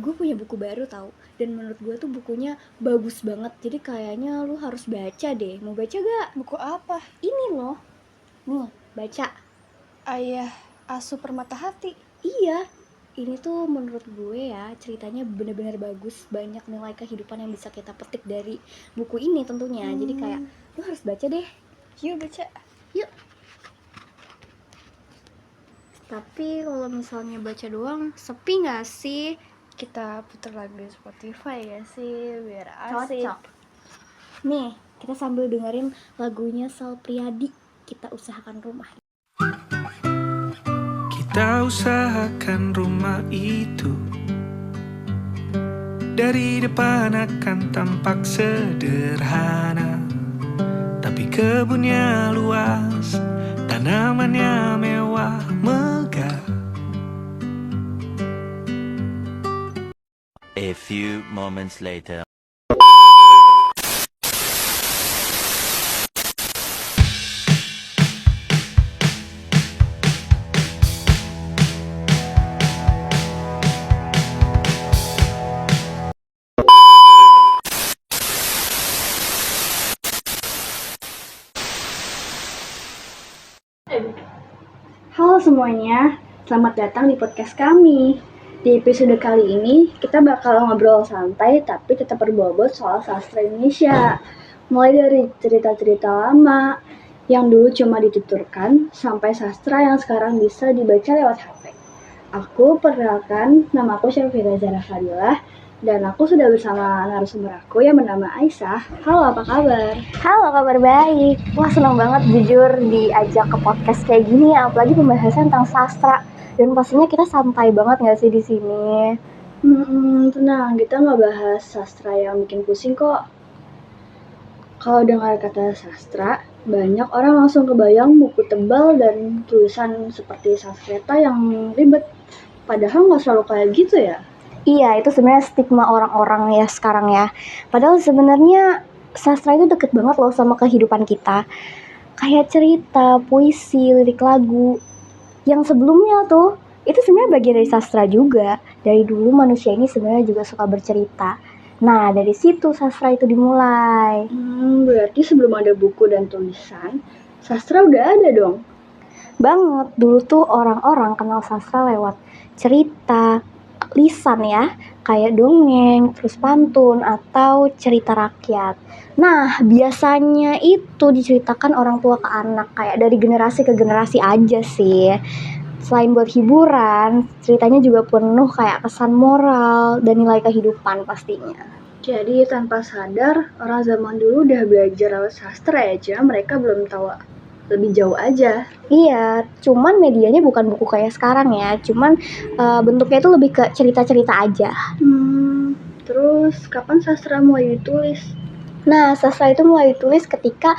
Gue punya buku baru tahu, dan menurut gue tuh bukunya bagus banget. Jadi kayaknya lu harus baca deh. Mau baca gak? Buku apa? Ini loh. Nih, baca. Ayah Asuh Permata Hati. Iya, ini tuh menurut gue ya ceritanya bener-bener bagus. Banyak nilai kehidupan yang bisa kita petik dari buku ini tentunya. Jadi kayak lu harus baca deh. Yuk baca. Yuk. Tapi kalau misalnya baca doang, sepi gak sih? Kita putar lagu di Spotify ya sih, biar asik. Cocok. Nih, kita sambil dengerin lagunya Sal Priadi, Kita Usahakan Rumah. Kita usahakan rumah itu, dari depan akan tampak sederhana, tapi kebunnya luas, tanamannya mewah megah. A few moments later. Halo semuanya, selamat datang di podcast kami. Di episode kali ini, kita bakal ngobrol santai tapi tetap berbobot soal sastra Indonesia. Mulai dari cerita-cerita lama yang dulu cuma dituturkan, sampai sastra yang sekarang bisa dibaca lewat HP. Aku perkenalkan, nama aku Syafira Zara Fadilah, dan aku sudah bersama narasumber aku yang bernama Aisyah. Halo, apa kabar? Halo, kabar baik. Wah, senang banget jujur diajak ke podcast kayak gini, apalagi pembahasan tentang sastra. Dan pastinya kita santai banget nggak sih di sini? Tenang, kita nggak bahas sastra yang bikin pusing kok. Kalau dengar kata sastra, banyak orang langsung kebayang buku tebal dan tulisan seperti sanskreta yang ribet. Padahal nggak selalu kayak gitu ya. Iya, itu sebenarnya stigma orang-orang ya sekarang ya. Padahal sebenarnya sastra itu deket banget loh sama kehidupan kita. Kayak cerita, puisi, lirik lagu. Yang sebelumnya tuh, itu sebenarnya bagian dari sastra juga. Dari dulu manusia ini sebenarnya juga suka bercerita. Nah, dari situ sastra itu dimulai. Berarti sebelum ada buku dan tulisan, sastra udah ada dong? Banget, dulu tuh orang-orang kenal sastra lewat cerita, lisan ya, kayak dongeng, terus pantun, atau cerita rakyat. Nah, biasanya itu diceritakan orang tua ke anak, kayak dari generasi ke generasi aja sih. Selain buat hiburan, ceritanya juga penuh kayak kesan moral dan nilai kehidupan pastinya. Jadi tanpa sadar, orang zaman dulu udah belajar lewat sastra ya, cuma mereka belum tahu lebih jauh aja. Iya, cuman medianya bukan buku kayak sekarang ya, cuman bentuknya itu lebih ke cerita-cerita aja. Terus kapan sastra mulai ditulis? Nah, sastra itu mulai ditulis ketika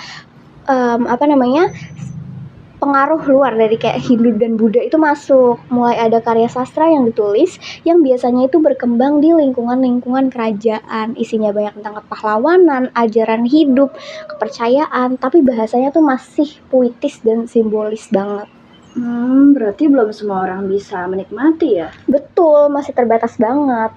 pengaruh luar dari kayak Hindu dan Buddha itu masuk. Mulai ada karya sastra yang ditulis yang biasanya itu berkembang di lingkungan-lingkungan kerajaan. Isinya banyak tentang kepahlawanan, ajaran hidup, kepercayaan, tapi bahasanya tuh masih puitis dan simbolis banget. Berarti belum semua orang bisa menikmati ya? Betul, masih terbatas banget.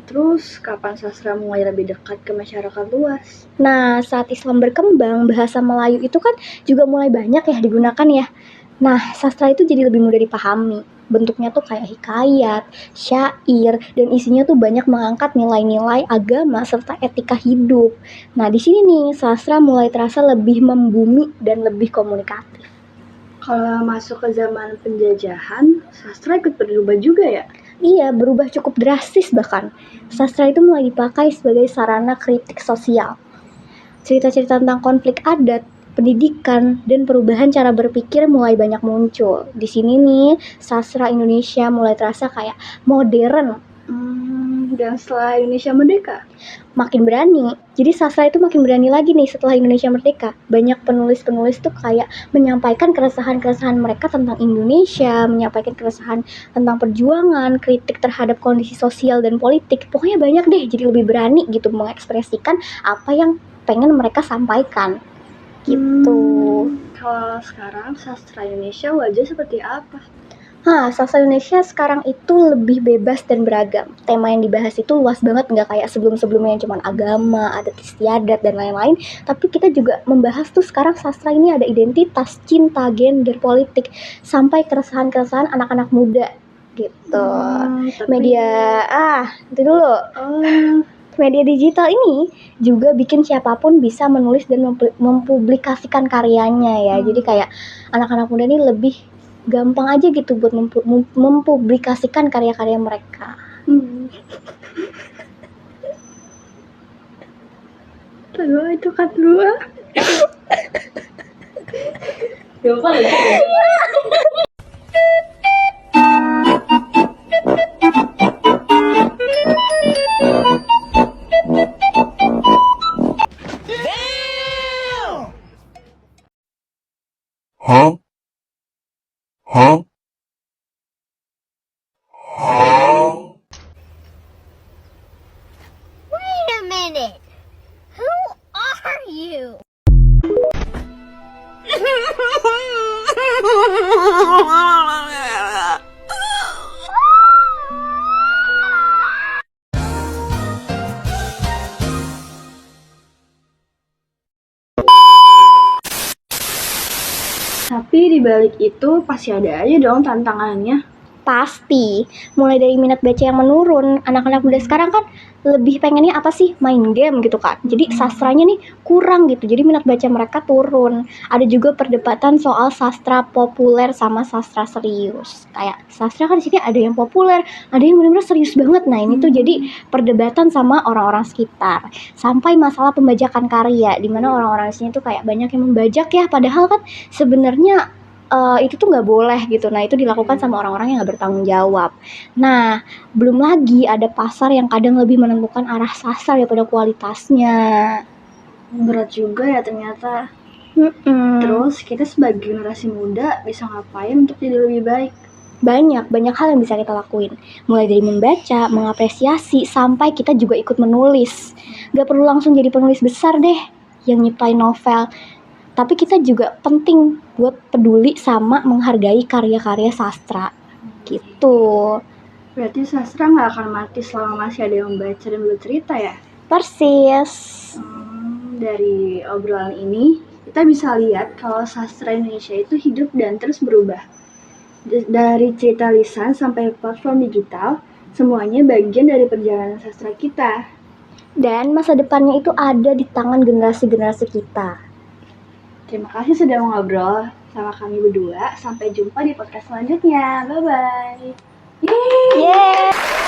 Terus kapan sastra mulai lebih dekat ke masyarakat luas? Nah, saat Islam berkembang, bahasa Melayu itu kan juga mulai banyak ya digunakan ya. Nah, sastra itu jadi lebih mudah dipahami. Bentuknya tuh kayak hikayat, syair, dan isinya tuh banyak mengangkat nilai-nilai agama serta etika hidup. Nah, di sini nih sastra mulai terasa lebih membumi dan lebih komunikatif. Kalau masuk ke zaman penjajahan, sastra ikut berubah juga ya? Iya, berubah cukup drastis bahkan. Sastra itu mulai dipakai sebagai sarana kritik sosial. Cerita-cerita tentang konflik adat, pendidikan, dan perubahan cara berpikir mulai banyak muncul. Di sini nih, sastra Indonesia mulai terasa kayak modern. Dan setelah Indonesia merdeka? Makin berani. Jadi sastra itu makin berani lagi nih setelah Indonesia merdeka. Banyak penulis-penulis tuh kayak menyampaikan keresahan-keresahan mereka tentang Indonesia, menyampaikan keresahan tentang perjuangan, kritik terhadap kondisi sosial dan politik. Pokoknya banyak deh, jadi lebih berani gitu mengekspresikan apa yang pengen mereka sampaikan. Gitu. Kalau sekarang sastra Indonesia wajah seperti apa? Sastra Indonesia sekarang itu lebih bebas dan beragam. Tema yang dibahas itu luas banget, nggak kayak sebelum-sebelumnya yang cuma agama, adat istiadat, dan lain-lain. Tapi kita juga membahas tuh sekarang sastra ini ada identitas, cinta, gender, politik, sampai keresahan-keresahan anak-anak muda gitu. Itu dulu. Media digital ini juga bikin siapapun bisa menulis dan mempublikasikan karyanya ya. Jadi kayak anak-anak muda ini lebih gampang aja gitu buat mempublikasikan karya-karya mereka. Aduh, itu kan dua. Huh? Huh? Wait a minute. Who are you? Tapi di balik itu pasti ada aja dong tantangannya. Pasti, mulai dari minat baca yang menurun. Anak-anak muda sekarang kan lebih pengennya apa sih? Main game gitu kan. Jadi sastranya nih kurang gitu. Jadi minat baca mereka turun. Ada juga perdebatan soal sastra populer sama sastra serius. Kayak sastra kan di sini ada yang populer, ada yang benar-benar serius banget. Nah, ini tuh jadi perdebatan sama orang-orang sekitar. Sampai masalah pembajakan karya, di mana orang-orang di sini tuh kayak banyak yang membajak ya, padahal kan sebenarnya itu tuh nggak boleh gitu. Nah, itu dilakukan sama orang-orang yang nggak bertanggung jawab. Nah, belum lagi ada pasar yang kadang lebih menentukan arah sastra daripada kualitasnya. Berat juga ya ternyata. Terus kita sebagai generasi muda bisa ngapain untuk jadi lebih baik? Banyak hal yang bisa kita lakuin. Mulai dari membaca, mengapresiasi, sampai kita juga ikut menulis. Gak perlu langsung jadi penulis besar deh yang nyiptain novel. Tapi kita juga penting buat peduli sama menghargai karya-karya sastra gitu. Berarti sastra nggak akan mati selama masih ada yang membaca dan bercerita ya? Persis. Dari obrolan ini kita bisa lihat kalau sastra Indonesia itu hidup dan terus berubah. Dari cerita lisan sampai platform digital, semuanya bagian dari perjalanan sastra kita. Dan masa depannya itu ada di tangan generasi-generasi kita. Terima kasih sudah ngobrol sama kami berdua. Sampai jumpa di podcast selanjutnya. Bye-bye. Yeay!